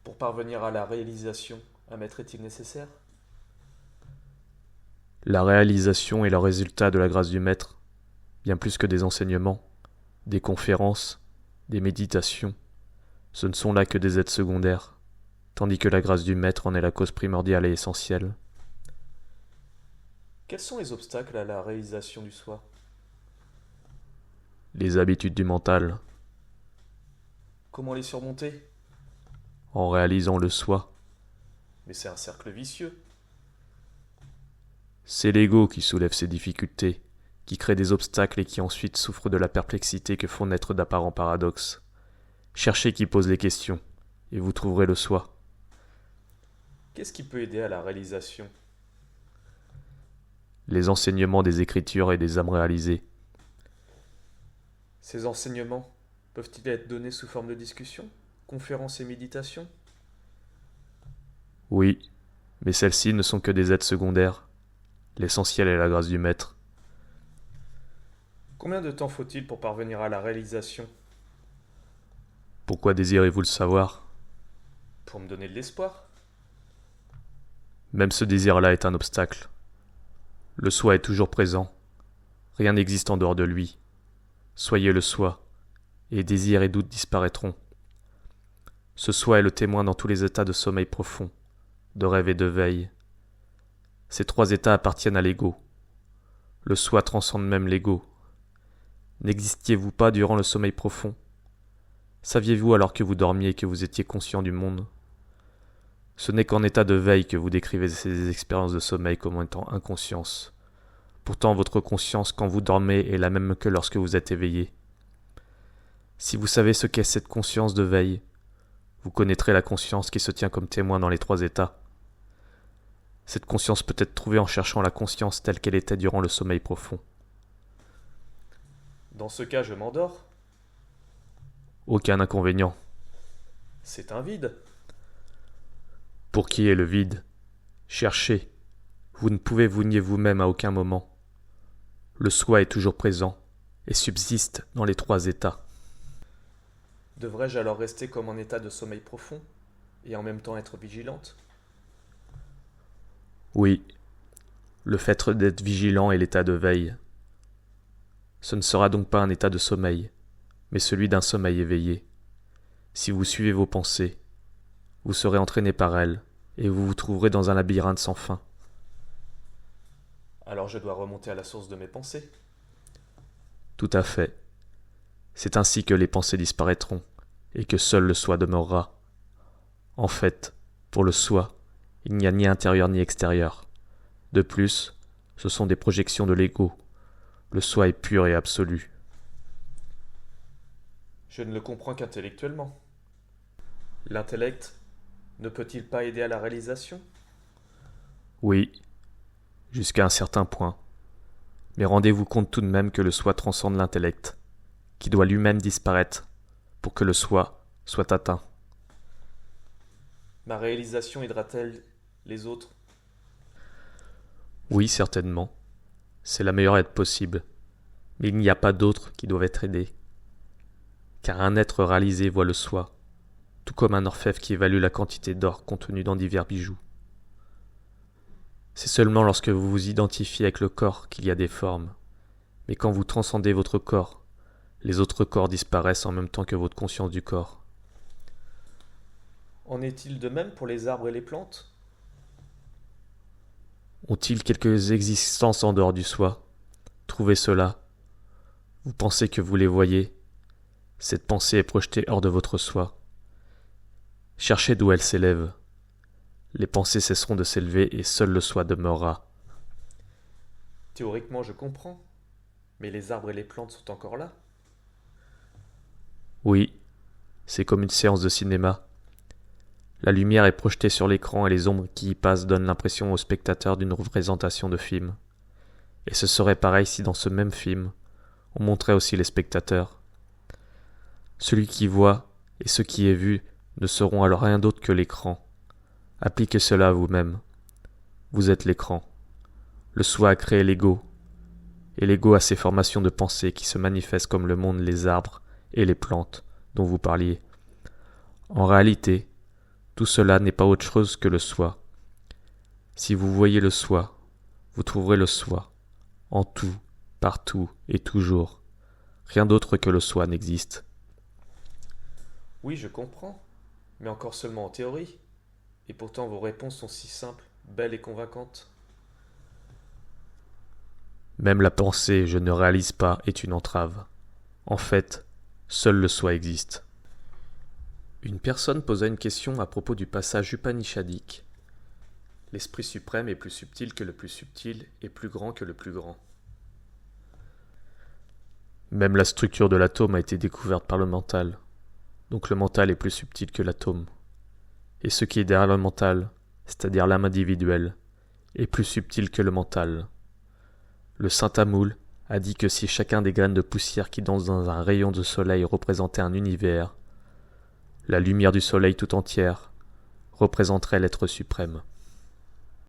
Pour parvenir à la réalisation, un maître est-il nécessaire? La réalisation est le résultat de la grâce du Maître, bien plus que des enseignements, des conférences, des méditations. Ce ne sont là que des aides secondaires, tandis que la grâce du Maître en est la cause primordiale et essentielle. Quels sont les obstacles à la réalisation du soi? Les habitudes du mental, Comment les surmonter? en réalisant le soi, Mais c'est un cercle vicieux. c'est l'ego qui soulève ces difficultés, qui crée des obstacles et qui ensuite souffre de la perplexité que font naître d'apparents paradoxes. Cherchez qui pose les questions, et vous trouverez le soi. Qu'est-ce qui peut aider à la réalisation? Les enseignements des Écritures et des âmes réalisées. Ces enseignements peuvent-ils être donnés sous forme de discussion, conférences et méditations? Oui, mais celles-ci ne sont que des aides secondaires. L'essentiel est la grâce du Maître. Combien de temps faut-il pour parvenir à la réalisation? Pourquoi désirez-vous le savoir? Pour me donner de l'espoir? Même ce désir-là est un obstacle. Le soi est toujours présent. Rien n'existe en dehors de lui. Soyez le soi, et désir et doute disparaîtront. Ce soi est le témoin dans tous les états de sommeil profond, de rêve et de veille. Ces trois états appartiennent à l'ego. Le soi transcende même l'ego. N'existiez-vous pas durant le sommeil profond? Saviez-vous alors que vous dormiez que vous étiez conscient du monde? Ce n'est qu'en état de veille que vous décrivez ces expériences de sommeil comme étant inconscience. Pourtant, votre conscience quand vous dormez est la même que lorsque vous êtes éveillé. Si vous savez ce qu'est cette conscience de veille, vous connaîtrez la conscience qui se tient comme témoin dans les trois états. Cette conscience peut être trouvée en cherchant la conscience telle qu'elle était durant le sommeil profond. Dans ce cas, je m'endors. Aucun inconvénient. C'est un vide. Pour qui est le vide? Cherchez. Vous ne pouvez vous nier vous-même à aucun moment. Le soi est toujours présent et subsiste dans les trois états. Devrais-je alors rester comme en état de sommeil profond et en même temps être vigilante? Oui, le fait d'être vigilant est l'état de veille. Ce ne sera donc pas un état de sommeil, mais celui d'un sommeil éveillé. Si vous suivez vos pensées, vous serez entraîné par elles, et vous vous trouverez dans un labyrinthe sans fin. Alors je dois remonter à la source de mes pensées. Tout à fait. C'est ainsi que les pensées disparaîtront, et que seul le soi demeurera. En fait, pour le soi, il n'y a ni intérieur ni extérieur. De plus, ce sont des projections de l'ego. Le soi est pur et absolu. Je ne le comprends qu'intellectuellement. L'intellect ne peut-il pas aider à la réalisation? Oui, jusqu'à un certain point. Mais rendez-vous compte tout de même que le soi transcende l'intellect, qui doit lui-même disparaître pour que le soi soit atteint. Ma réalisation aidera-t-elle les autres? Oui, certainement. C'est la meilleure aide possible. Mais il n'y a pas d'autres qui doivent être aidés. Car un être réalisé voit le soi, tout comme un orfèvre qui évalue la quantité d'or contenue dans divers bijoux. C'est seulement lorsque vous vous identifiez avec le corps qu'il y a des formes. Mais quand vous transcendez votre corps, les autres corps disparaissent en même temps que votre conscience du corps. En est-il de même pour les arbres et les plantes? Ont-ils quelques existences en dehors du soi? Trouvez cela. Vous pensez que vous les voyez. Cette pensée est projetée hors de votre soi. Cherchez d'où elle s'élève. Les pensées cesseront de s'élever et seul le soi demeurera. Théoriquement, je comprends. Mais les arbres et les plantes sont encore là. Oui, c'est comme une séance de cinéma. La lumière est projetée sur l'écran et les ombres qui y passent donnent l'impression au spectateur d'une représentation de film. Et ce serait pareil si dans ce même film, on montrait aussi les spectateurs. Celui qui voit et ce qui est vu ne seront alors rien d'autre que l'écran. Appliquez cela à vous-même. Vous êtes l'écran. Le soi a créé l'ego, et l'ego a ses formations de pensée qui se manifestent comme le monde, les arbres et les plantes dont vous parliez. En réalité, Tout cela n'est pas autre chose que le soi. Si vous voyez le soi, vous trouverez le soi, en tout, partout et toujours. Rien d'autre que le soi n'existe. Oui, je comprends, mais encore seulement en théorie. Et pourtant vos réponses sont si simples, belles et convaincantes. Même la pensée je ne réalise pas est une entrave. En fait, seul le soi existe. Une personne posa une question à propos du passage upanishadique. L'esprit suprême est plus subtil que le plus subtil et plus grand que le plus grand. Même la structure de l'atome a été découverte par le mental. Donc le mental est plus subtil que l'atome. Et ce qui est derrière le mental, c'est-à-dire l'âme individuelle, est plus subtil que le mental. Le saint Tamoul a dit que si chacun des graines de poussière qui dansent dans un rayon de soleil représentait un univers, la lumière du soleil tout entière représenterait l'être suprême.